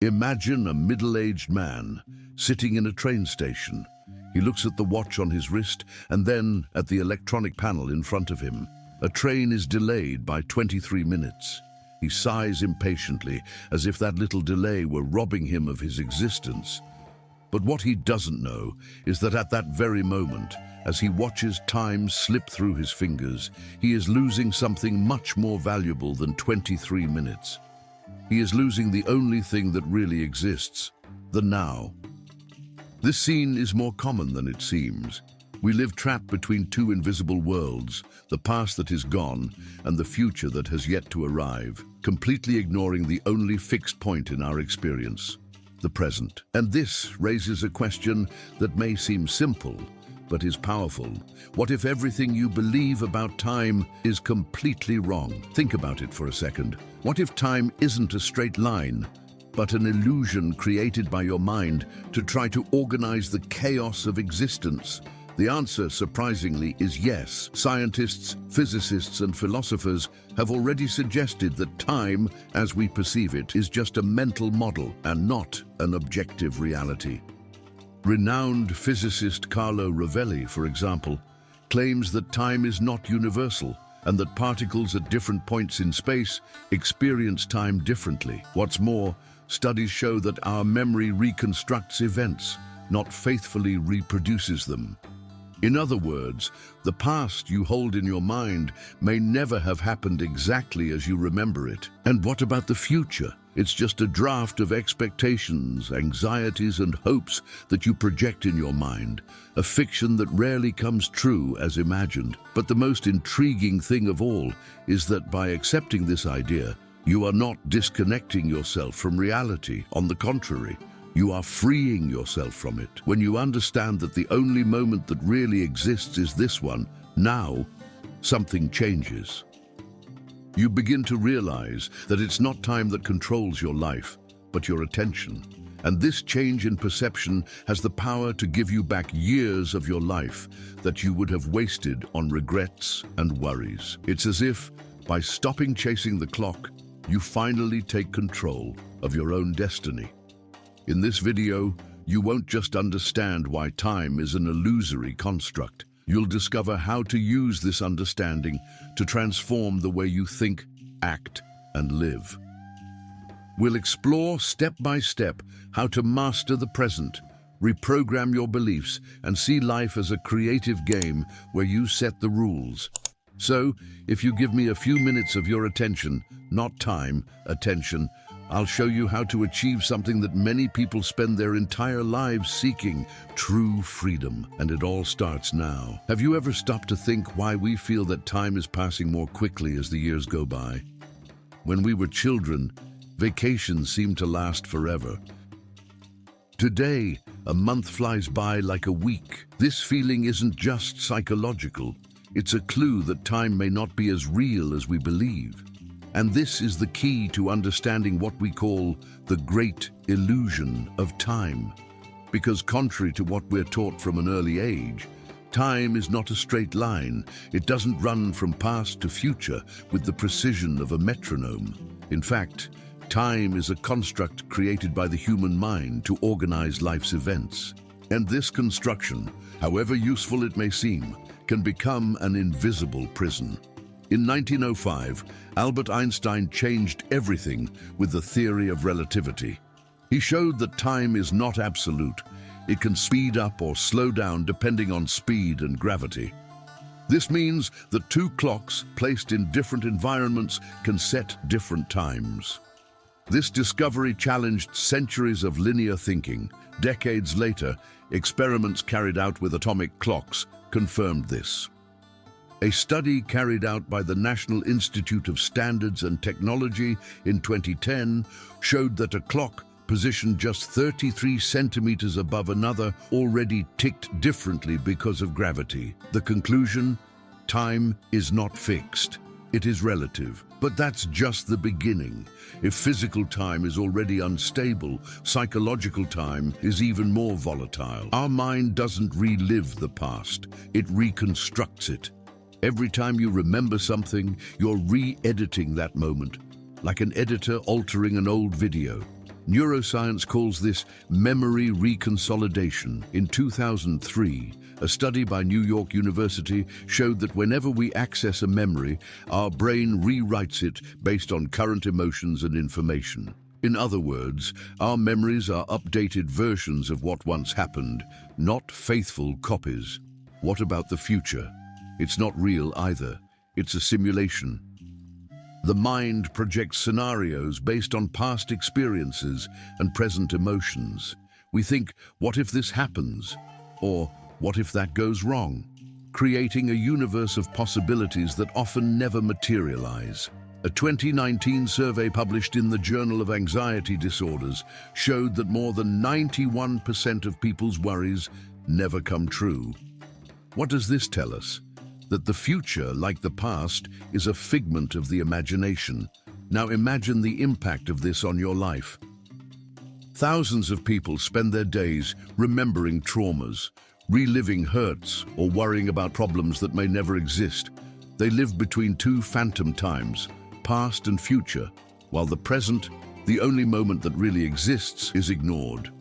Imagine a middle-aged man sitting in a train station. He looks at the watch on his wrist and then at the electronic panel in front of him. A train is delayed by 23 minutes. He sighs impatiently, as if that little delay were robbing him of his existence. But what he doesn't know is that at that very moment, as he watches time slip through his fingers, he is losing something much more valuable than 23 minutes. He is losing the only thing that really exists, the now. This scene is more common than it seems. We live trapped between two invisible worlds, the past that is gone and the future that has yet to arrive, completely ignoring the only fixed point in our experience, the present. And this raises a question that may seem simple, but is powerful. What if everything you believe about time is completely wrong? Think about it for a second. What if time isn't a straight line, but an illusion created by your mind to try to organize the chaos of existence? The answer, surprisingly, is yes. Scientists, physicists, and philosophers have already suggested that time, as we perceive it, is just a mental model and not an objective reality. Renowned physicist Carlo Rovelli, for example, claims that time is not universal and that particles at different points in space experience time differently. What's more, studies show that our memory reconstructs events, not faithfully reproduces them. In other words, the past you hold in your mind may never have happened exactly as you remember it. And what about the future? It's just a draft of expectations, anxieties, and hopes that you project in your mind, a fiction that rarely comes true as imagined. But the most intriguing thing of all is that by accepting this idea, you are not disconnecting yourself from reality. On the contrary, you are freeing yourself from it. When you understand that the only moment that really exists is this one, now, something changes. You begin to realize that it's not time that controls your life, but your attention. And this change in perception has the power to give you back years of your life that you would have wasted on regrets and worries. It's as if, by stopping chasing the clock, you finally take control of your own destiny. In this video, you won't just understand why time is an illusory construct. You'll discover how to use this understanding to transform the way you think, act, and live. We'll explore step by step how to master the present, reprogram your beliefs, and see life as a creative game where you set the rules. So, if you give me a few minutes of your attention, not time, attention, I'll show you how to achieve something that many people spend their entire lives seeking: true freedom. And it all starts now. Have you ever stopped to think why we feel that time is passing more quickly as the years go by? When we were children, vacations seemed to last forever. Today, a month flies by like a week. This feeling isn't just psychological. It's a clue that time may not be as real as we believe. And this is the key to understanding what we call the great illusion of time. Because contrary to what we're taught from an early age, time is not a straight line. It doesn't run from past to future with the precision of a metronome. In fact, time is a construct created by the human mind to organize life's events. And this construction, however useful it may seem, can become an invisible prison. In 1905, Albert Einstein changed everything with the theory of relativity. He showed that time is not absolute. It can speed up or slow down depending on speed and gravity. This means that two clocks placed in different environments can set different times. This discovery challenged centuries of linear thinking. Decades later, experiments carried out with atomic clocks confirmed this. A study carried out by the National Institute of Standards and Technology in 2010 showed that a clock positioned just 33 centimeters above another already ticked differently because of gravity. The conclusion: time is not fixed. It is relative. But that's just the beginning. If physical time is already unstable, psychological time is even more volatile. Our mind doesn't relive the past, it reconstructs it. Every time you remember something, you're re-editing that moment, like an editor altering an old video. Neuroscience calls this memory reconsolidation. In 2003, a study by New York University showed that whenever we access a memory, our brain rewrites it based on current emotions and information. In other words, our memories are updated versions of what once happened, not faithful copies. What about the future? It's not real either. It's a simulation. The mind projects scenarios based on past experiences and present emotions. We think, what if this happens? Or what if that goes wrong? Creating a universe of possibilities that often never materialize. A 2019 survey published in the Journal of Anxiety Disorders showed that more than 91% of people's worries never come true. What does this tell us? That the future, like the past, is a figment of the imagination. Now imagine the impact of this on your life. Thousands of people spend their days remembering traumas, reliving hurts, or worrying about problems that may never exist. They live between two phantom times, past and future, while the present, the only moment that really exists, is ignored.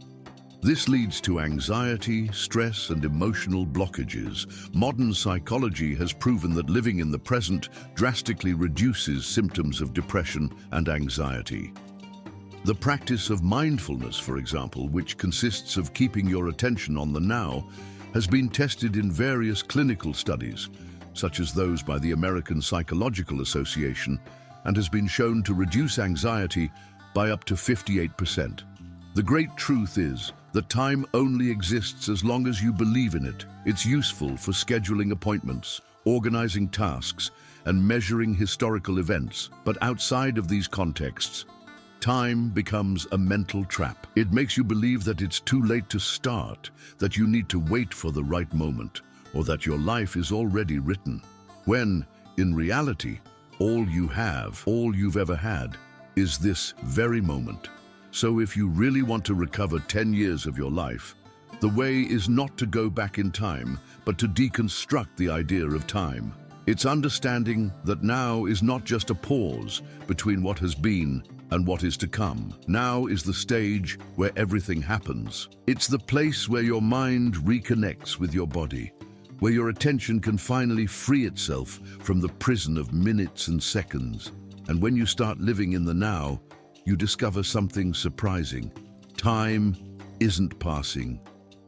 This leads to anxiety, stress, and emotional blockages. Modern psychology has proven that living in the present drastically reduces symptoms of depression and anxiety. The practice of mindfulness, for example, which consists of keeping your attention on the now, has been tested in various clinical studies, such as those by the American Psychological Association, and has been shown to reduce anxiety by up to 58%. The great truth is that time only exists as long as you believe in it. It's useful for scheduling appointments, organizing tasks, and measuring historical events. But outside of these contexts, time becomes a mental trap. It makes you believe that it's too late to start, that you need to wait for the right moment, or that your life is already written. When, in reality, all you have, all you've ever had, is this very moment. So if you really want to recover 10 years of your life, the way is not to go back in time, but to deconstruct the idea of time. It's understanding that now is not just a pause between what has been and what is to come. Now is the stage where everything happens. It's the place where your mind reconnects with your body, where your attention can finally free itself from the prison of minutes and seconds. And when you start living in the now, you discover something surprising. Time isn't passing.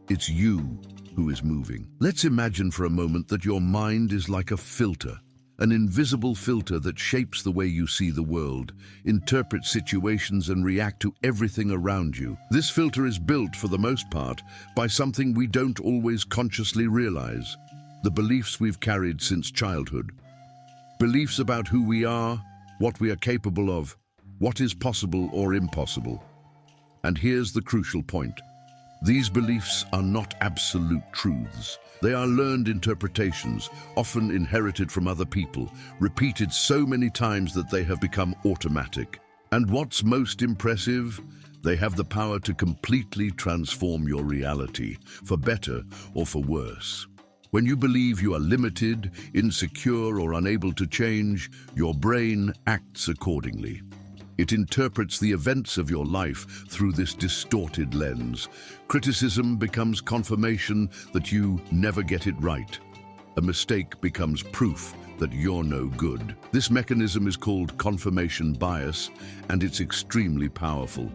It's you who is moving. Let's imagine for a moment that your mind is like a filter, an invisible filter that shapes the way you see the world, interprets situations, and react to everything around you. This filter is built, for the most part, by something we don't always consciously realize: the beliefs we've carried since childhood. Beliefs about who we are, what we are capable of, what is possible or impossible. And here's the crucial point. These beliefs are not absolute truths. They are learned interpretations, often inherited from other people, repeated so many times that they have become automatic. And what's most impressive? They have the power to completely transform your reality, for better or for worse. When you believe you are limited, insecure, or unable to change, your brain acts accordingly. It interprets the events of your life through this distorted lens. Criticism becomes confirmation that you never get it right. A mistake becomes proof that you're no good. This mechanism is called confirmation bias, and it's extremely powerful.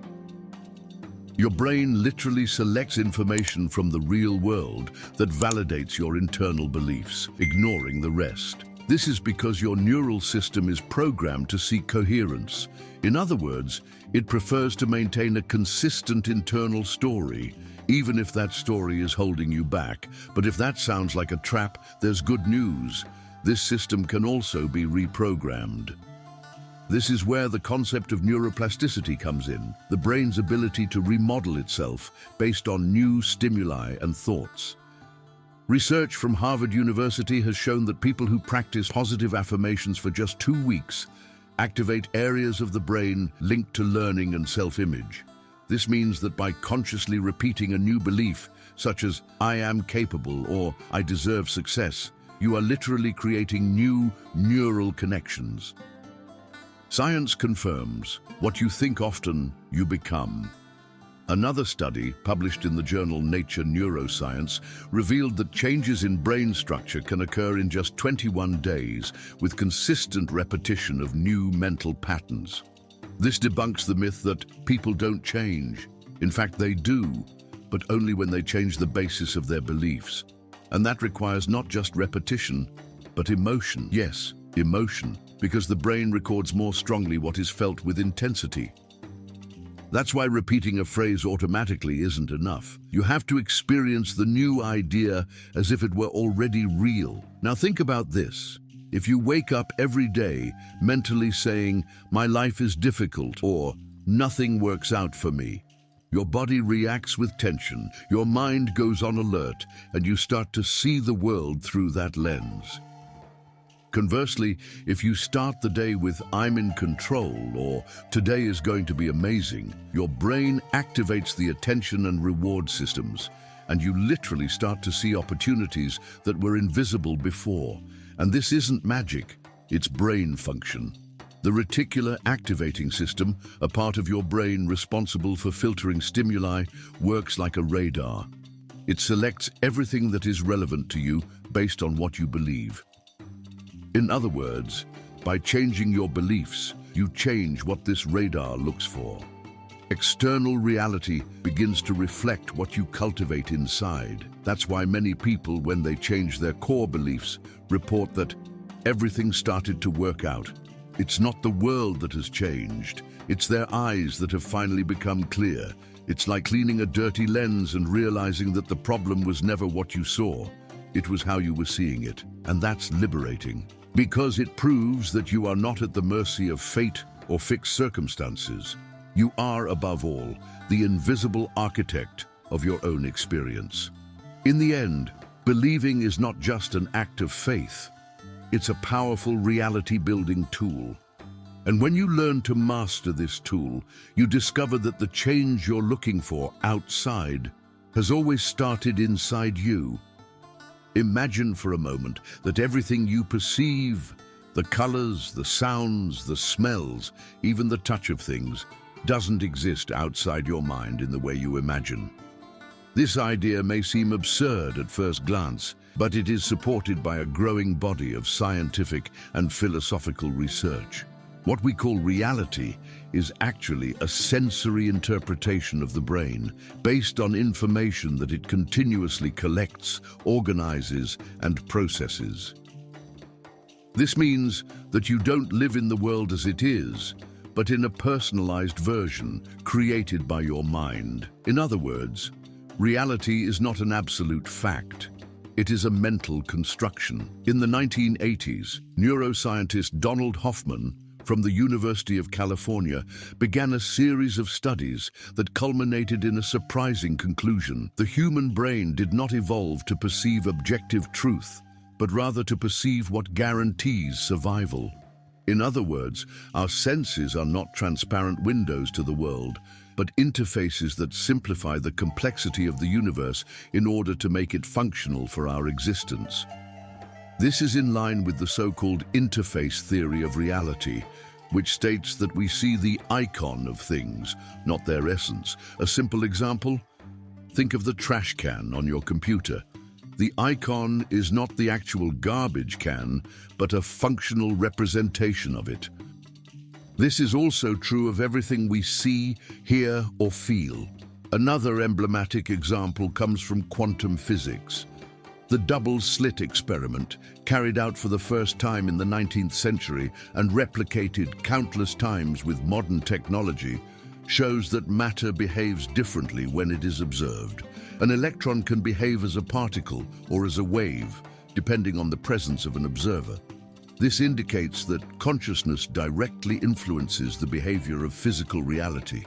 Your brain literally selects information from the real world that validates your internal beliefs, ignoring the rest. This is because your neural system is programmed to seek coherence. In other words, it prefers to maintain a consistent internal story, even if that story is holding you back. But if that sounds like a trap, there's good news. This system can also be reprogrammed. This is where the concept of neuroplasticity comes in, the brain's ability to remodel itself based on new stimuli and thoughts. Research from Harvard University has shown that people who practice positive affirmations for just 2 weeks activate areas of the brain linked to learning and self-image. This means that by consciously repeating a new belief, such as "I am capable" or "I deserve success," you are literally creating new neural connections. Science confirms, what you think often, you become. Another study, published in the journal Nature Neuroscience, revealed that changes in brain structure can occur in just 21 days with consistent repetition of new mental patterns. This debunks the myth that people don't change. In fact, they do, but only when they change the basis of their beliefs. And that requires not just repetition, but emotion. Yes, emotion, because the brain records more strongly what is felt with intensity. That's why repeating a phrase automatically isn't enough. You have to experience the new idea as if it were already real. Now think about this. If you wake up every day mentally saying, "My life is difficult," or "Nothing works out for me," your body reacts with tension, your mind goes on alert, and you start to see the world through that lens. Conversely, if you start the day with "I'm in control" or "Today is going to be amazing," your brain activates the attention and reward systems, and you literally start to see opportunities that were invisible before. And this isn't magic, it's brain function. The reticular activating system, a part of your brain responsible for filtering stimuli, works like a radar. It selects everything that is relevant to you based on what you believe. In other words, by changing your beliefs, you change what this radar looks for. External reality begins to reflect what you cultivate inside. That's why many people, when they change their core beliefs, report that everything started to work out. It's not the world that has changed. It's their eyes that have finally become clear. It's like cleaning a dirty lens and realizing that the problem was never what you saw. It was how you were seeing it. And that's liberating, because it proves that you are not at the mercy of fate or fixed circumstances. You are, above all, the invisible architect of your own experience. In the end, believing is not just an act of faith. It's a powerful reality-building tool. And when you learn to master this tool, you discover that the change you're looking for outside has always started inside you. Imagine for a moment that everything you perceive, the colors, the sounds, the smells, even the touch of things, doesn't exist outside your mind in the way you imagine. This idea may seem absurd at first glance, but it is supported by a growing body of scientific and philosophical research. What we call reality is actually a sensory interpretation of the brain based on information that it continuously collects, organizes, and processes. This means that you don't live in the world as it is, but in a personalized version created by your mind. In other words, reality is not an absolute fact. It is a mental construction. In the 1980s, neuroscientist Donald Hoffman from the University of California began a series of studies that culminated in a surprising conclusion. The human brain did not evolve to perceive objective truth, but rather to perceive what guarantees survival. In other words, our senses are not transparent windows to the world, but interfaces that simplify the complexity of the universe in order to make it functional for our existence. This is in line with the so-called interface theory of reality, which states that we see the icon of things, not their essence. A simple example? Think of the trash can on your computer. The icon is not the actual garbage can, but a functional representation of it. This is also true of everything we see, hear, or feel. Another emblematic example comes from quantum physics. The double-slit experiment, carried out for the first time in the 19th century and replicated countless times with modern technology, shows that matter behaves differently when it is observed. An electron can behave as a particle or as a wave, depending on the presence of an observer. This indicates that consciousness directly influences the behavior of physical reality.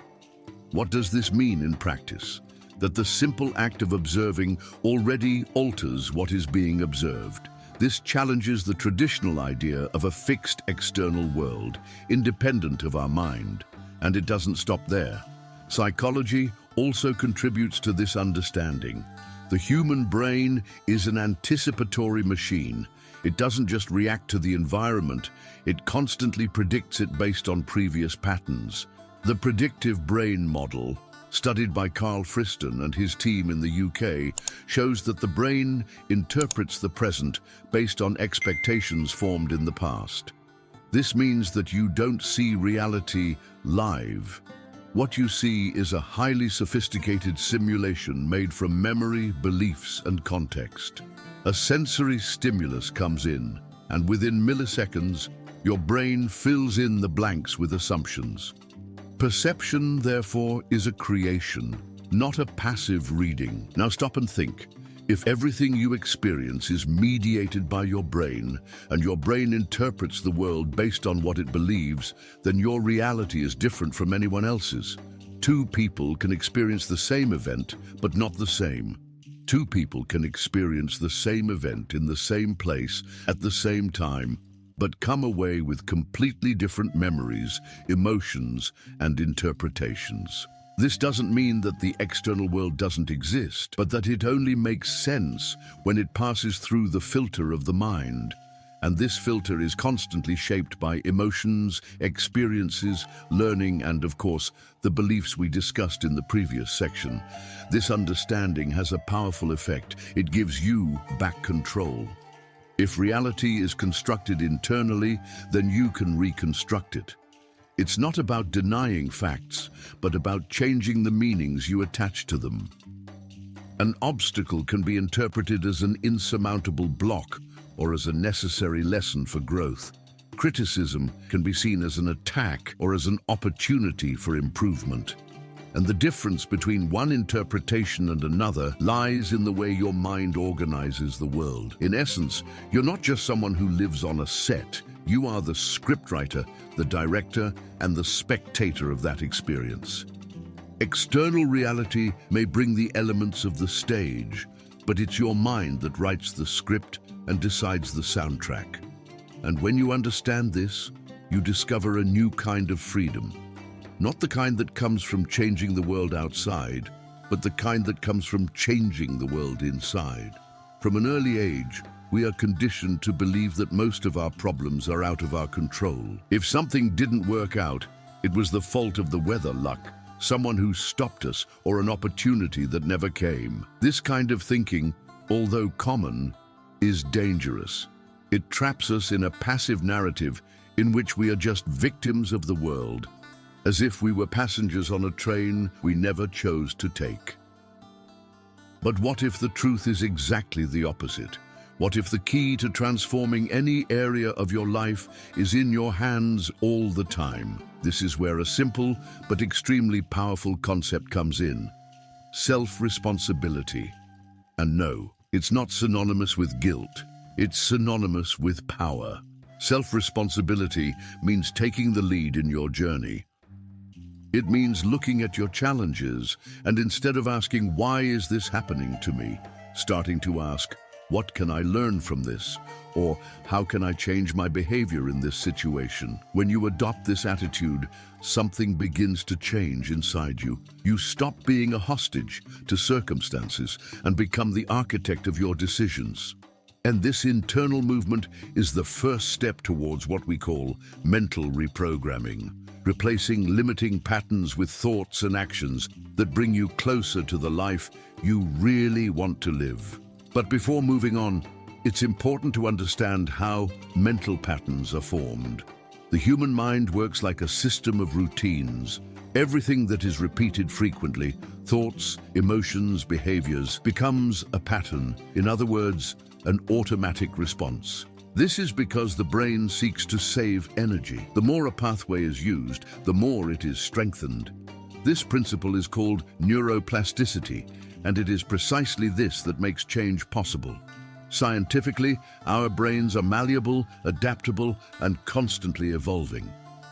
What does this mean in practice? That the simple act of observing already alters what is being observed. This challenges the traditional idea of a fixed external world, independent of our mind. And it doesn't stop there. Psychology also contributes to this understanding. The human brain is an anticipatory machine. It doesn't just react to the environment, it constantly predicts it based on previous patterns. The predictive brain model, studied by Carl Friston and his team in the UK, shows that the brain interprets the present based on expectations formed in the past. This means that you don't see reality live. What you see is a highly sophisticated simulation made from memory, beliefs, and context. A sensory stimulus comes in, and within milliseconds, your brain fills in the blanks with assumptions. Perception, therefore, is a creation, not a passive reading. Now stop and think. If everything you experience is mediated by your brain, and your brain interprets the world based on what it believes, then your reality is different from anyone else's. Two people can experience the same event, but not the same. Two people can experience the same event in the same place at the same time, but come away with completely different memories, emotions, and interpretations. This doesn't mean that the external world doesn't exist, but that it only makes sense when it passes through the filter of the mind. And this filter is constantly shaped by emotions, experiences, learning, and of course, the beliefs we discussed in the previous section. This understanding has a powerful effect. It gives you back control. If reality is constructed internally, then you can reconstruct it. It's not about denying facts, but about changing the meanings you attach to them. An obstacle can be interpreted as an insurmountable block or as a necessary lesson for growth. Criticism can be seen as an attack or as an opportunity for improvement. And the difference between one interpretation and another lies in the way your mind organizes the world. In essence, you're not just someone who lives on a set. You are the scriptwriter, the director, and the spectator of that experience. External reality may bring the elements of the stage, but it's your mind that writes the script and decides the soundtrack. And when you understand this, you discover a new kind of freedom. Not the kind that comes from changing the world outside, but the kind that comes from changing the world inside. From an early age, we are conditioned to believe that most of our problems are out of our control. If something didn't work out, it was the fault of the weather, luck, someone who stopped us, or an opportunity that never came. This kind of thinking, although common, is dangerous. It traps us in a passive narrative in which we are just victims of the world, as if we were passengers on a train we never chose to take. But what if the truth is exactly the opposite? What if the key to transforming any area of your life is in your hands all the time? This is where a simple but extremely powerful concept comes in: self-responsibility. And no, it's not synonymous with guilt. It's synonymous with power. Self-responsibility means taking the lead in your journey. It means looking at your challenges and instead of asking, "Why is this happening to me?" starting to ask, "What can I learn from this?" Or, "How can I change my behavior in this situation?" When you adopt this attitude, something begins to change inside you. You stop being a hostage to circumstances and become the architect of your decisions. And this internal movement is the first step towards what we call mental reprogramming, replacing limiting patterns with thoughts and actions that bring you closer to the life you really want to live. But before moving on, it's important to understand how mental patterns are formed. The human mind works like a system of routines. Everything that is repeated frequently, thoughts, emotions, behaviors, becomes a pattern. In other words, an automatic response. This is because the brain seeks to save energy. The more a pathway is used, the more it is strengthened. This principle is called neuroplasticity, and it is precisely this that makes change possible. Scientifically, our brains are malleable, adaptable, and constantly evolving.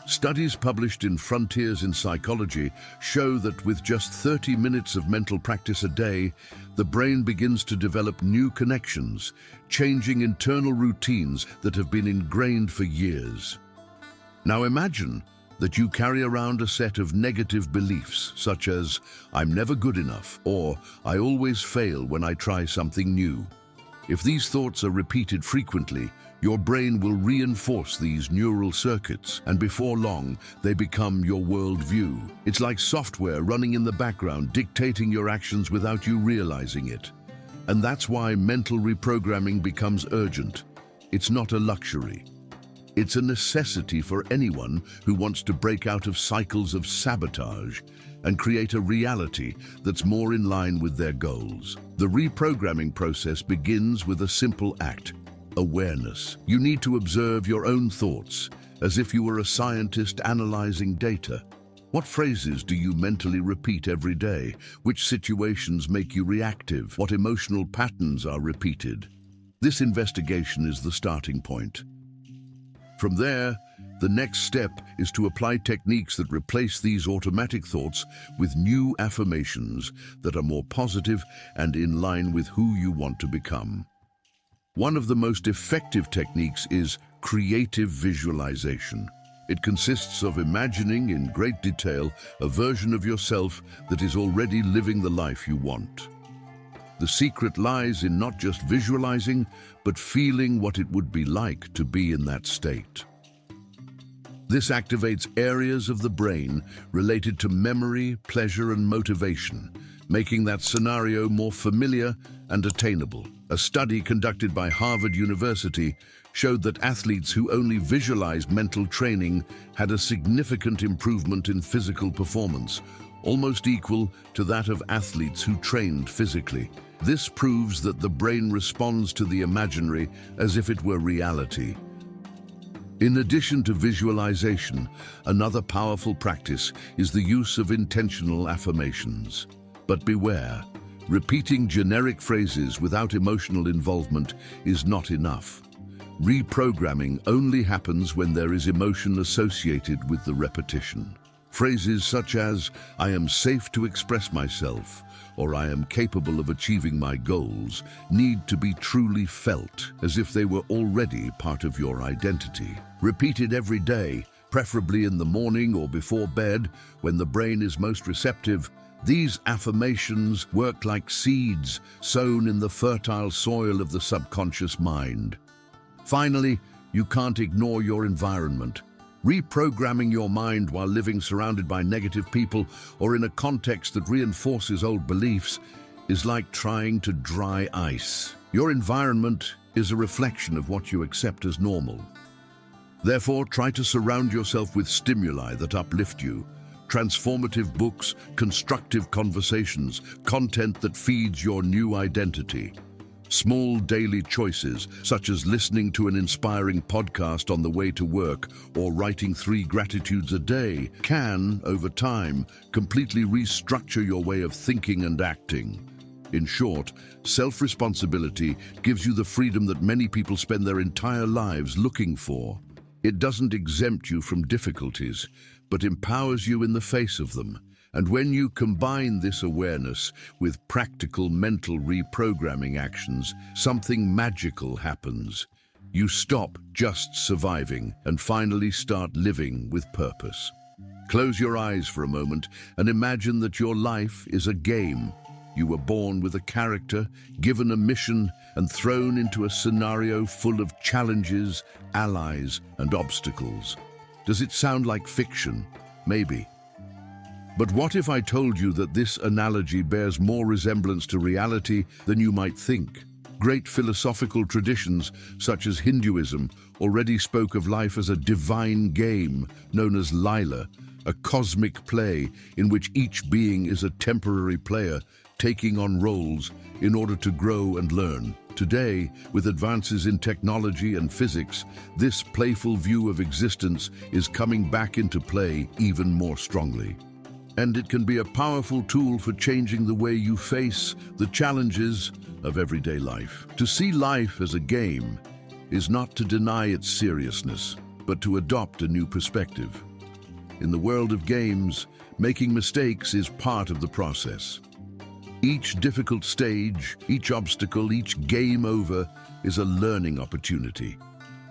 Studies published in Frontiers in Psychology show that with just 30 minutes of mental practice a day, the brain begins to develop new connections, changing internal routines that have been ingrained for years. Now imagine that you carry around a set of negative beliefs, such as, "I'm never good enough," or "I always fail when I try something new." If these thoughts are repeated frequently, Your brain will reinforce these neural circuits, and before long, they become your worldview. It's like software running in the background, dictating your actions without you realizing it. And that's why mental reprogramming becomes urgent. It's not a luxury. It's a necessity for anyone who wants to break out of cycles of sabotage and create a reality that's more in line with their goals. The reprogramming process begins with a simple act: awareness. You need to observe your own thoughts, as if you were a scientist analyzing data. What phrases do you mentally repeat every day? Which situations make you reactive? What emotional patterns are repeated? This investigation is the starting point. From there, the next step is to apply techniques that replace these automatic thoughts with new affirmations that are more positive and in line with who you want to become. One of the most effective techniques is creative visualization. It consists of imagining in great detail a version of yourself that is already living the life you want. The secret lies in not just visualizing, but feeling what it would be like to be in that state. This activates areas of the brain related to memory, pleasure, and motivation, making that scenario more familiar and attainable. A study conducted by Harvard University showed that athletes who only visualized mental training had a significant improvement in physical performance, almost equal to that of athletes who trained physically. This proves that the brain responds to the imaginary as if it were reality. In addition to visualization, another powerful practice is the use of intentional affirmations. But beware, repeating generic phrases without emotional involvement is not enough. Reprogramming only happens when there is emotion associated with the repetition. Phrases such as, "I am safe to express myself," or "I am capable of achieving my goals," need to be truly felt, as if they were already part of your identity. Repeated every day, preferably in the morning or before bed, when the brain is most receptive, these affirmations work like seeds sown in the fertile soil of the subconscious mind. Finally, you can't ignore your environment. Reprogramming your mind while living surrounded by negative people or in a context that reinforces old beliefs is like trying to dry ice. Your environment is a reflection of what you accept as normal. Therefore, try to surround yourself with stimuli that uplift you. Transformative books, constructive conversations, content that feeds your new identity. Small daily choices, such as listening to an inspiring podcast on the way to work or writing 3 gratitudes a day, can, over time, completely restructure your way of thinking and acting. In short, self-responsibility gives you the freedom that many people spend their entire lives looking for. It doesn't exempt you from difficulties, but empowers you in the face of them. And when you combine this awareness with practical mental reprogramming actions, something magical happens. You stop just surviving and finally start living with purpose. Close your eyes for a moment and imagine that your life is a game. You were born with a character, given a mission, and thrown into a scenario full of challenges, allies, and obstacles. Does it sound like fiction? Maybe. But what if I told you that this analogy bears more resemblance to reality than you might think? Great philosophical traditions, such as Hinduism, already spoke of life as a divine game known as Lila, a cosmic play in which each being is a temporary player taking on roles in order to grow and learn. Today, with advances in technology and physics, this playful view of existence is coming back into play even more strongly. And it can be a powerful tool for changing the way you face the challenges of everyday life. To see life as a game is not to deny its seriousness, but to adopt a new perspective. In the world of games, making mistakes is part of the process. Each difficult stage, each obstacle, each game over is a learning opportunity.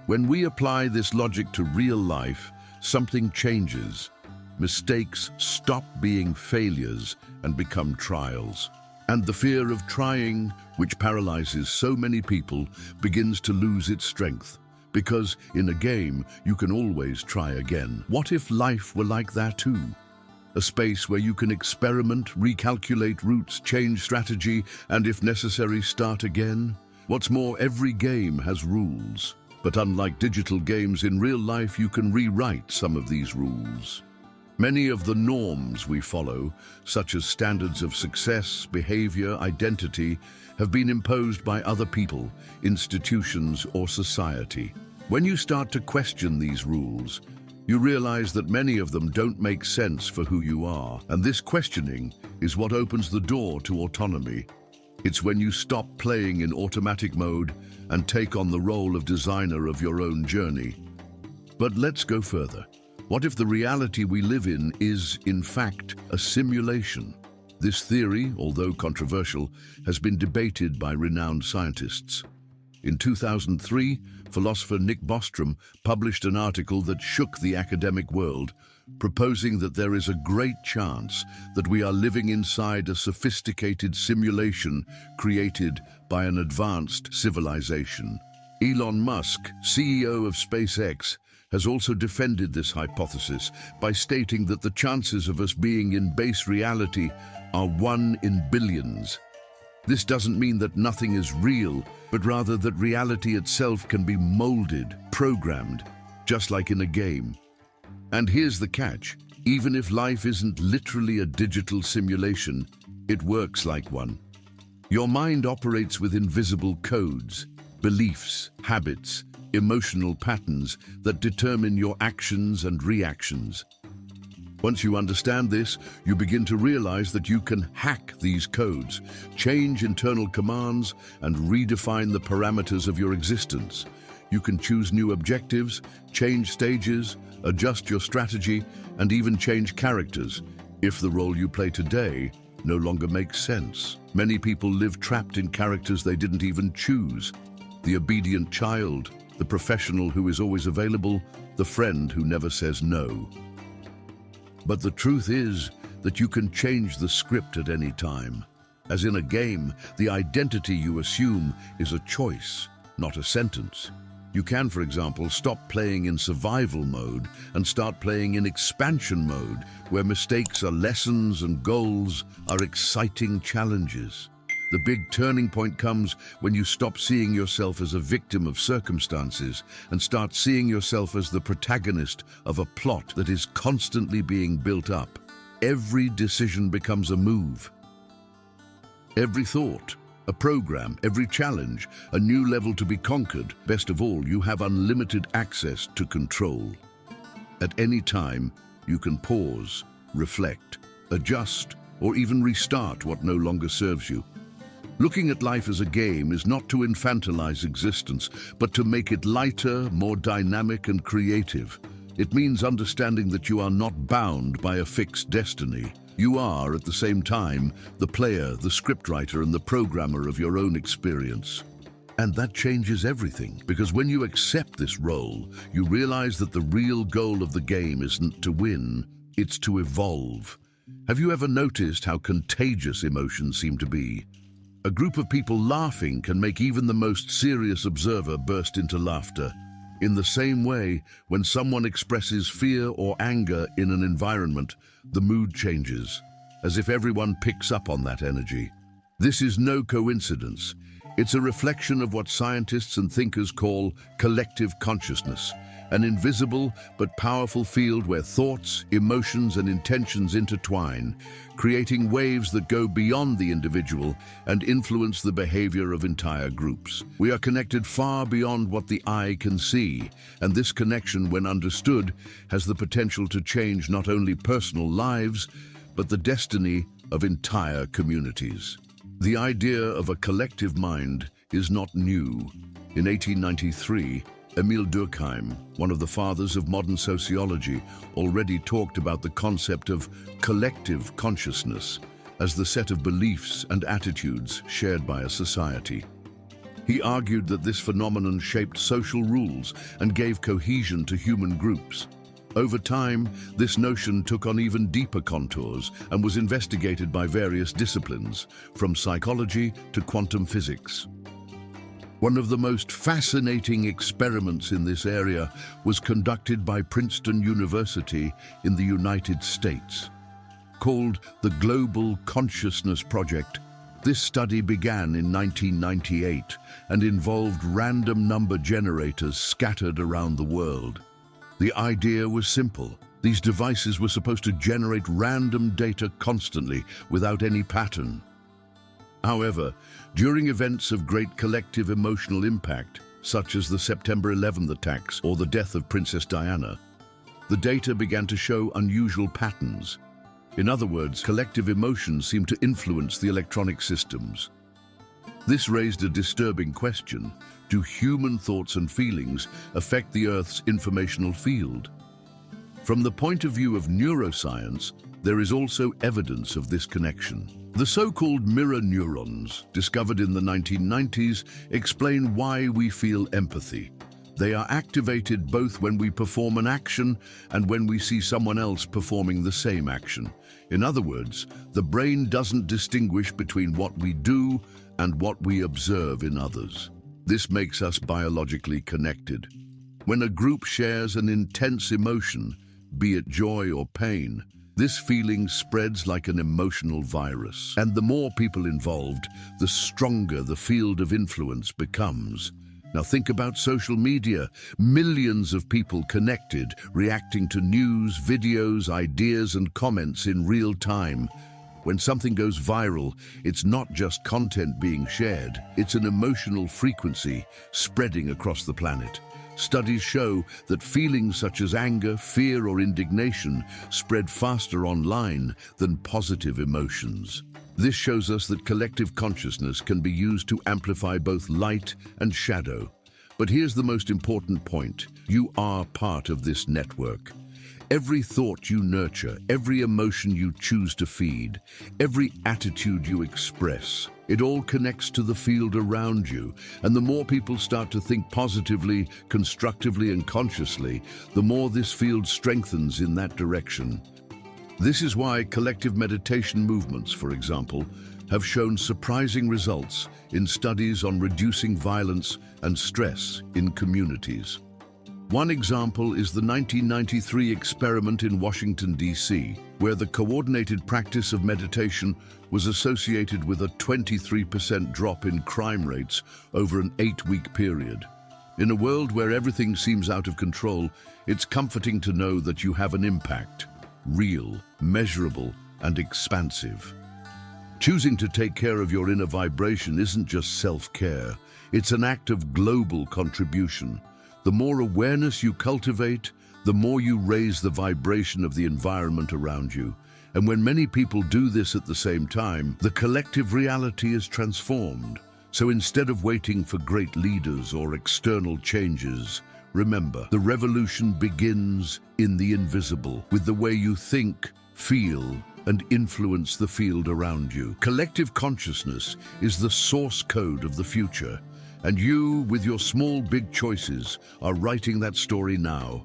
When we apply this logic to real life, something changes. Mistakes stop being failures and become trials. And the fear of trying, which paralyzes so many people, begins to lose its strength. Because in a game, you can always try again. What if life were like that too? A space where you can experiment, recalculate routes, change strategy, and if necessary, start again? What's more, every game has rules. But unlike digital games, in real life you can rewrite some of these rules. Many of the norms we follow, such as standards of success, behavior, identity, have been imposed by other people, institutions, or society. When you start to question these rules, you realize that many of them don't make sense for who you are. And this questioning is what opens the door to autonomy. It's when you stop playing in automatic mode and take on the role of designer of your own journey. But let's go further. What if the reality we live in is, in fact, a simulation? This theory, although controversial, has been debated by renowned scientists. In 2003, philosopher Nick Bostrom published an article that shook the academic world, proposing that there is a great chance that we are living inside a sophisticated simulation created by an advanced civilization. Elon Musk, CEO of SpaceX, has also defended this hypothesis by stating that the chances of us being in base reality are 1 in billions. This doesn't mean that nothing is real, but rather that reality itself can be molded, programmed, just like in a game. And here's the catch. Even if life isn't literally a digital simulation, it works like one. Your mind operates with invisible codes, beliefs, habits, emotional patterns that determine your actions and reactions. Once you understand this, you begin to realize that you can hack these codes, change internal commands, and redefine the parameters of your existence. You can choose new objectives, change stages, adjust your strategy, and even change characters if the role you play today no longer makes sense. Many people live trapped in characters they didn't even choose. The obedient child, the professional who is always available, the friend who never says no. But the truth is that you can change the script at any time. As in a game, the identity you assume is a choice, not a sentence. You can, for example, stop playing in survival mode and start playing in expansion mode, where mistakes are lessons and goals are exciting challenges. The big turning point comes when you stop seeing yourself as a victim of circumstances and start seeing yourself as the protagonist of a plot that is constantly being built up. Every decision becomes a move. Every thought, a program, every challenge, a new level to be conquered. Best of all, you have unlimited access to control. At any time, you can pause, reflect, adjust, or even restart what no longer serves you. Looking at life as a game is not to infantilize existence, but to make it lighter, more dynamic and creative. It means understanding that you are not bound by a fixed destiny. You are, at the same time, the player, the scriptwriter, and the programmer of your own experience. And that changes everything, because when you accept this role, you realize that the real goal of the game isn't to win, it's to evolve. Have you ever noticed how contagious emotions seem to be? A group of people laughing can make even the most serious observer burst into laughter. In the same way, when someone expresses fear or anger in an environment, the mood changes, as if everyone picks up on that energy. This is no coincidence. It's a reflection of what scientists and thinkers call collective consciousness, an invisible but powerful field where thoughts, emotions, and intentions intertwine, creating waves that go beyond the individual and influence the behavior of entire groups. We are connected far beyond what the eye can see, and this connection, when understood, has the potential to change not only personal lives, but the destiny of entire communities. The idea of a collective mind is not new. In 1893, Emile Durkheim, one of the fathers of modern sociology, already talked about the concept of collective consciousness as the set of beliefs and attitudes shared by a society. He argued that this phenomenon shaped social rules and gave cohesion to human groups. Over time, this notion took on even deeper contours and was investigated by various disciplines, from psychology to quantum physics. One of the most fascinating experiments in this area was conducted by Princeton University in the United States. Called the Global Consciousness Project, this study began in 1998 and involved random number generators scattered around the world. The idea was simple. These devices were supposed to generate random data constantly without any pattern. However, during events of great collective emotional impact, such as the September 11 attacks or the death of Princess Diana, the data began to show unusual patterns. In other words, collective emotions seemed to influence the electronic systems. This raised a disturbing question. Do human thoughts and feelings affect the Earth's informational field? From the point of view of neuroscience, there is also evidence of this connection. The so-called mirror neurons, discovered in the 1990s, explain why we feel empathy. They are activated both when we perform an action and when we see someone else performing the same action. In other words, the brain doesn't distinguish between what we do and what we observe in others. This makes us biologically connected. When a group shares an intense emotion, be it joy or pain, this feeling spreads like an emotional virus. And the more people involved, the stronger the field of influence becomes. Now think about social media. Millions of people connected, reacting to news, videos, ideas, and comments in real time. When something goes viral, it's not just content being shared, it's an emotional frequency spreading across the planet. Studies show that feelings such as anger, fear, or indignation spread faster online than positive emotions. This shows us that collective consciousness can be used to amplify both light and shadow. But here's the most important point. You are part of this network. Every thought you nurture, every emotion you choose to feed, every attitude you express, it all connects to the field around you. And the more people start to think positively, constructively, and consciously, the more this field strengthens in that direction. This is why collective meditation movements, for example, have shown surprising results in studies on reducing violence and stress in communities. One example is the 1993 experiment in Washington, D.C., where the coordinated practice of meditation was associated with a 23% drop in crime rates over an 8-week period. In a world where everything seems out of control, it's comforting to know that you have an impact, real, measurable, and expansive. Choosing to take care of your inner vibration isn't just self-care, it's an act of global contribution. The more awareness you cultivate, the more you raise the vibration of the environment around you. And when many people do this at the same time, the collective reality is transformed. So instead of waiting for great leaders or external changes, remember, the revolution begins in the invisible, with the way you think, feel, and influence the field around you. Collective consciousness is the source code of the future. And you, with your small, big choices, are writing that story now.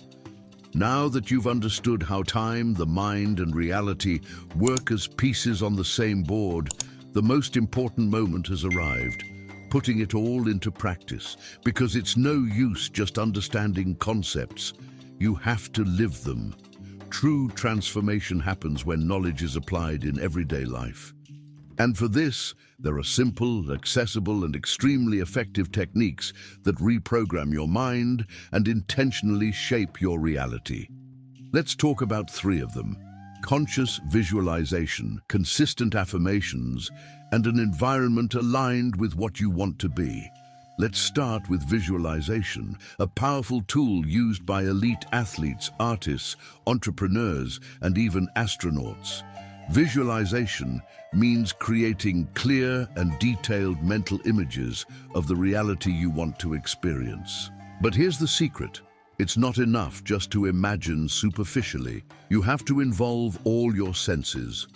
Now that you've understood how time, the mind, and reality work as pieces on the same board, the most important moment has arrived, putting it all into practice. Because it's no use just understanding concepts. You have to live them. True transformation happens when knowledge is applied in everyday life. And for this, there are simple, accessible, and extremely effective techniques that reprogram your mind and intentionally shape your reality. Let's talk about 3 of them: conscious visualization, consistent affirmations, and an environment aligned with what you want to be. Let's start with visualization, a powerful tool used by elite athletes, artists, entrepreneurs, and even astronauts. Visualization means creating clear and detailed mental images of the reality you want to experience. But here's the secret. It's not enough just to imagine superficially. You have to involve all your senses.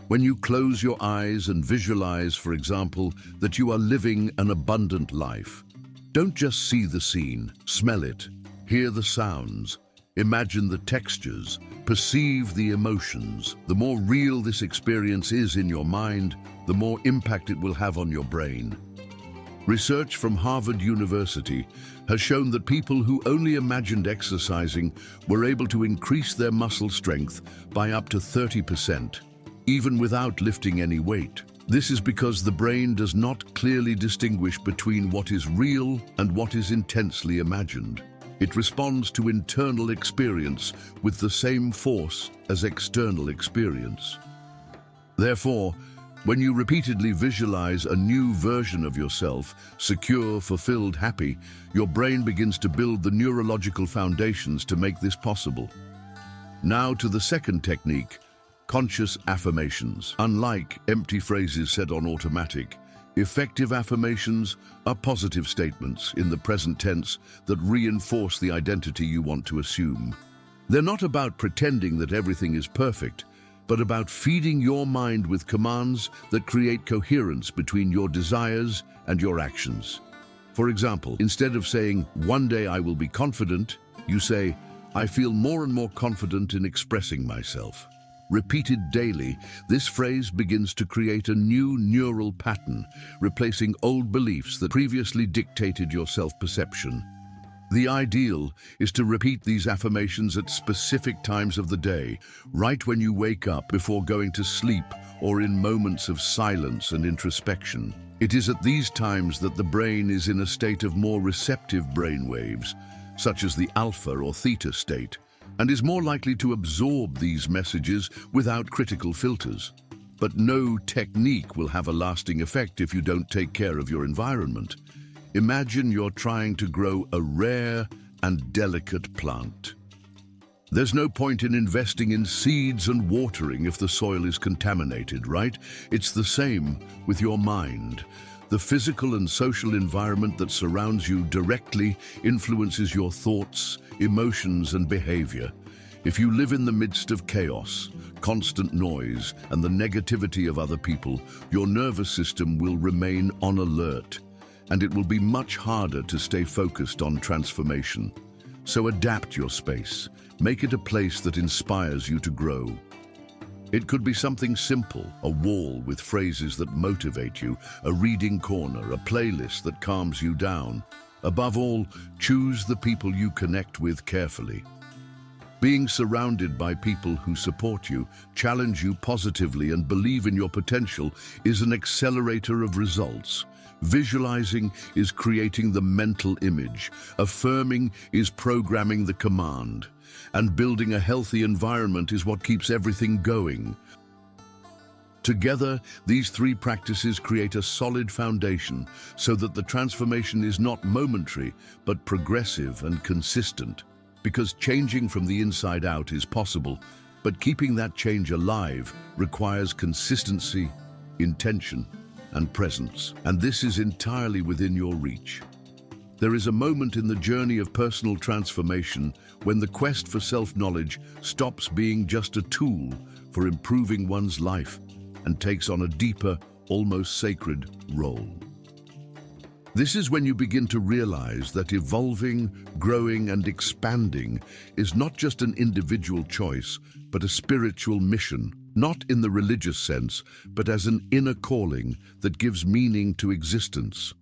When you close your eyes and visualize, for example, that you are living an abundant life, don't just see the scene, smell it, hear the sounds, imagine the textures, perceive the emotions. The more real this experience is in your mind, the more impact it will have on your brain. Research from Harvard University has shown that people who only imagined exercising were able to increase their muscle strength by up to 30%, even without lifting any weight. This is because the brain does not clearly distinguish between what is real and what is intensely imagined. It responds to internal experience with the same force as external experience. Therefore, when you repeatedly visualize a new version of yourself, secure, fulfilled, happy, your brain begins to build the neurological foundations to make this possible. Now to the second technique, conscious affirmations. Unlike empty phrases said on automatic, effective affirmations are positive statements in the present tense that reinforce the identity you want to assume. They're not about pretending that everything is perfect, but about feeding your mind with commands that create coherence between your desires and your actions. For example, instead of saying, "One day I will be confident," you say, "I feel more and more confident in expressing myself." Repeated daily, this phrase begins to create a new neural pattern, replacing old beliefs that previously dictated your self-perception. The ideal is to repeat these affirmations at specific times of the day, right when you wake up, before going to sleep, or in moments of silence and introspection. It is at these times that the brain is in a state of more receptive brainwaves, such as the alpha or theta state, and is more likely to absorb these messages without critical filters. But no technique will have a lasting effect if you don't take care of your environment. Imagine you're trying to grow a rare and delicate plant. There's no point in investing in seeds and watering if the soil is contaminated, right? It's the same with your mind. The physical and social environment that surrounds you directly influences your thoughts, emotions, and behavior. If you live in the midst of chaos, constant noise, and the negativity of other people, your nervous system will remain on alert, and it will be much harder to stay focused on transformation. So adapt your space. Make it a place that inspires you to grow. It could be something simple, a wall with phrases that motivate you, a reading corner, a playlist that calms you down. Above all, choose the people you connect with carefully. Being surrounded by people who support you, challenge you positively, and believe in your potential is an accelerator of results. Visualizing is creating the mental image. Affirming is programming the command. And building a healthy environment is what keeps everything going. Together, these three practices create a solid foundation so that the transformation is not momentary, but progressive and consistent. Because changing from the inside out is possible, but keeping that change alive requires consistency, intention, and presence. And this is entirely within your reach. There is a moment in the journey of personal transformation when the quest for self-knowledge stops being just a tool for improving one's life and takes on a deeper, almost sacred role. This is when you begin to realize that evolving, growing, and expanding is not just an individual choice, but a spiritual mission, not in the religious sense, but as an inner calling that gives meaning to existence.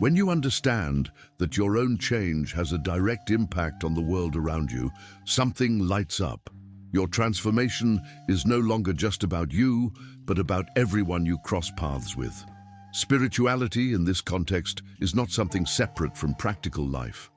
When you understand that your own change has a direct impact on the world around you, something lights up. Your transformation is no longer just about you, but about everyone you cross paths with. Spirituality, in this context, is not something separate from practical life.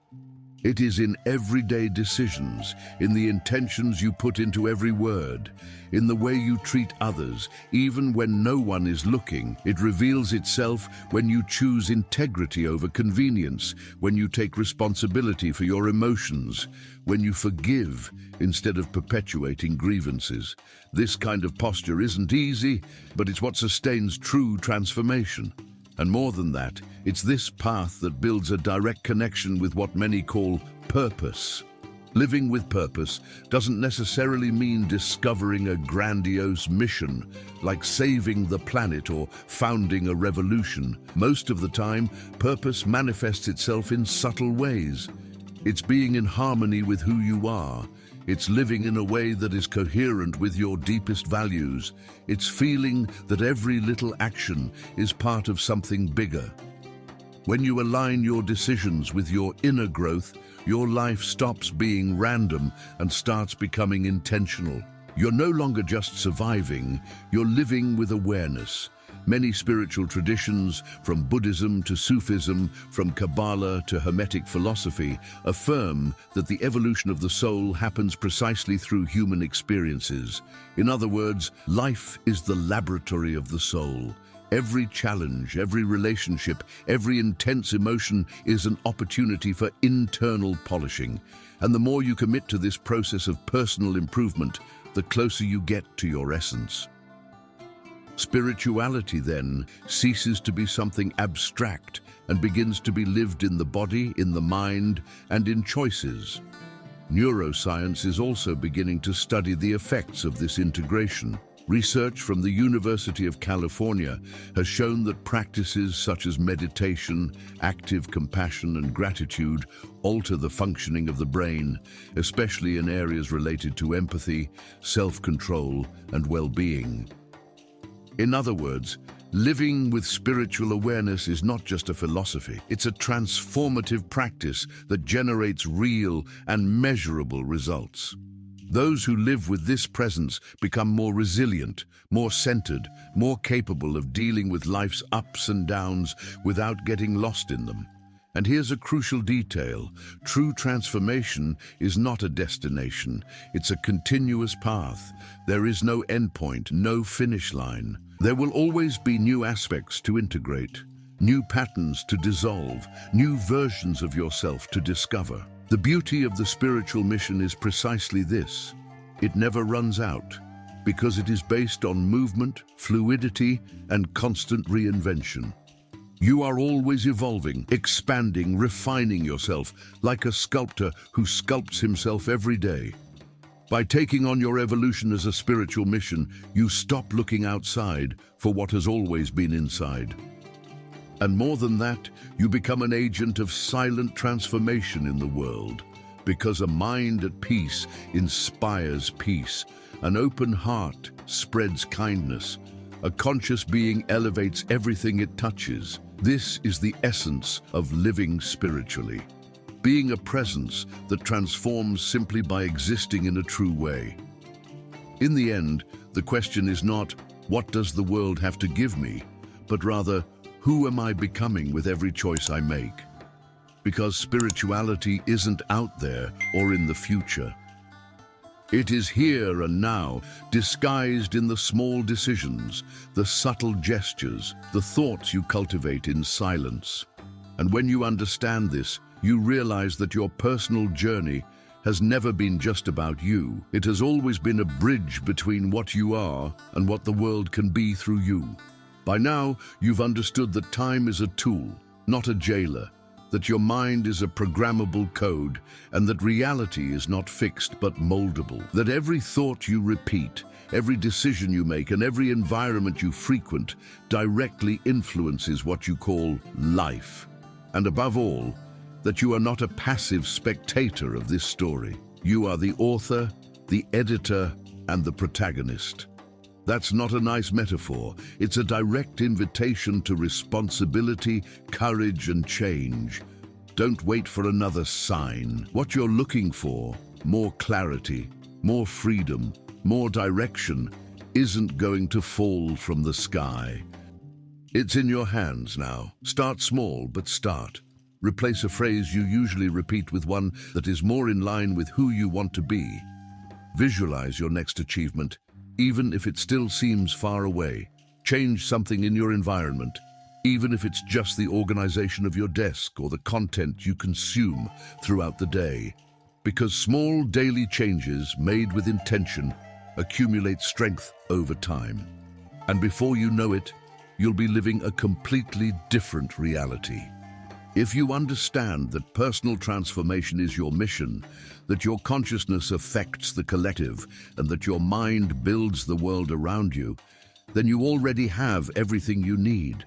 It is in everyday decisions, in the intentions you put into every word, in the way you treat others, even when no one is looking. It reveals itself when you choose integrity over convenience, when you take responsibility for your emotions, when you forgive instead of perpetuating grievances. This kind of posture isn't easy, but it's what sustains true transformation. And more than that, it's this path that builds a direct connection with what many call purpose. Living with purpose doesn't necessarily mean discovering a grandiose mission, like saving the planet or founding a revolution. Most of the time, purpose manifests itself in subtle ways. It's being in harmony with who you are. It's living in a way that is coherent with your deepest values. It's feeling that every little action is part of something bigger. When you align your decisions with your inner growth, your life stops being random and starts becoming intentional. You're no longer just surviving, you're living with awareness. Many spiritual traditions, from Buddhism to Sufism, from Kabbalah to Hermetic philosophy, affirm that the evolution of the soul happens precisely through human experiences. In other words, life is the laboratory of the soul. Every challenge, every relationship, every intense emotion is an opportunity for internal polishing. And the more you commit to this process of personal improvement, the closer you get to your essence. Spirituality, then, ceases to be something abstract and begins to be lived in the body, in the mind, and in choices. Neuroscience is also beginning to study the effects of this integration. Research from the University of California has shown that practices such as meditation, active compassion, and gratitude alter the functioning of the brain, especially in areas related to empathy, self-control, and well-being. In other words, living with spiritual awareness is not just a philosophy. It's a transformative practice that generates real and measurable results. Those who live with this presence become more resilient, more centered, more capable of dealing with life's ups and downs without getting lost in them. And here's a crucial detail. True transformation is not a destination. It's a continuous path. There is no endpoint, no finish line. There will always be new aspects to integrate, new patterns to dissolve, new versions of yourself to discover. The beauty of the spiritual mission is precisely this. It never runs out, because it is based on movement, fluidity, and constant reinvention. You are always evolving, expanding, refining yourself, like a sculptor who sculpts himself every day. By taking on your evolution as a spiritual mission, you stop looking outside for what has always been inside. And more than that, you become an agent of silent transformation in the world, because a mind at peace inspires peace, an open heart spreads kindness, a conscious being elevates everything it touches. This is the essence of living spiritually, being a presence that transforms simply by existing in a true way. In the end, the question is not, what does the world have to give me, but rather, who am I becoming with every choice I make? Because spirituality isn't out there or in the future. It is here and now, disguised in the small decisions, the subtle gestures, the thoughts you cultivate in silence. And when you understand this, you realize that your personal journey has never been just about you. It has always been a bridge between what you are and what the world can be through you. By now, you've understood that time is a tool, not a jailer, that your mind is a programmable code, and that reality is not fixed but moldable. That every thought you repeat, every decision you make, and every environment you frequent directly influences what you call life. And above all, that you are not a passive spectator of this story. You are the author, the editor, and the protagonist. That's not a nice metaphor. It's a direct invitation to responsibility, courage, and change. Don't wait for another sign. What you're looking for, more clarity, more freedom, more direction, isn't going to fall from the sky. It's in your hands now. Start small, but start. Replace a phrase you usually repeat with one that is more in line with who you want to be. Visualize your next achievement, even if it still seems far away. Change something in your environment, even if it's just the organization of your desk or the content you consume throughout the day. Because small daily changes made with intention accumulate strength over time. And before you know it, you'll be living a completely different reality. If you understand that personal transformation is your mission, that your consciousness affects the collective, and that your mind builds the world around you, then you already have everything you need.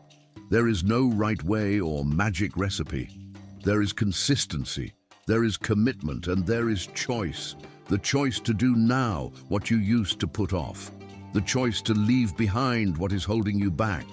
There is no right way or magic recipe. There is consistency, there is commitment, and there is choice. The choice to do now what you used to put off. The choice to leave behind what is holding you back.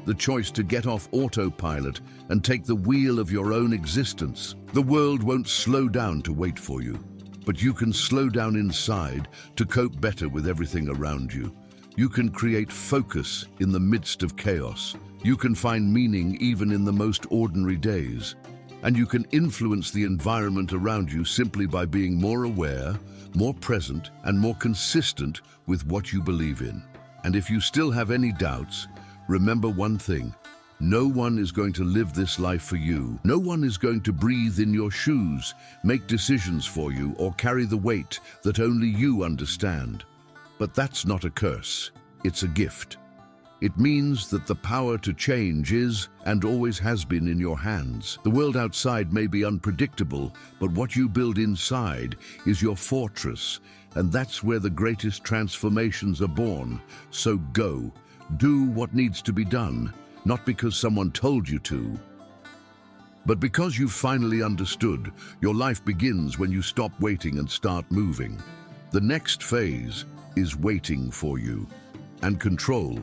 the choice to get off autopilot and take the wheel of your own existence. The world won't slow down to wait for you, but you can slow down inside to cope better with everything around you. You can create focus in the midst of chaos. You can find meaning even in the most ordinary days. And you can influence the environment around you simply by being more aware, more present, and more consistent with what you believe in. And if you still have any doubts, remember one thing: no one is going to live this life for you. No one is going to breathe in your shoes, make decisions for you, or carry the weight that only you understand. But that's not a curse, it's a gift. It means that the power to change is, and always has been, in your hands. The world outside may be unpredictable, but what you build inside is your fortress, and that's where the greatest transformations are born. So go, do what needs to be done, not because someone told you to, but because you've finally understood. Your life begins when you stop waiting and start moving. The next phase is waiting for you, and control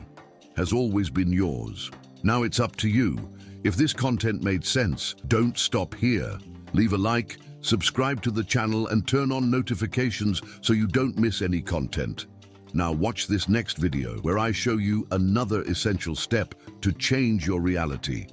has always been yours. Now it's up to you. If this content made sense, don't stop here. Leave a like, subscribe to the channel, and turn on notifications so you don't miss any content. Now watch this next video where I show you another essential step to change your reality.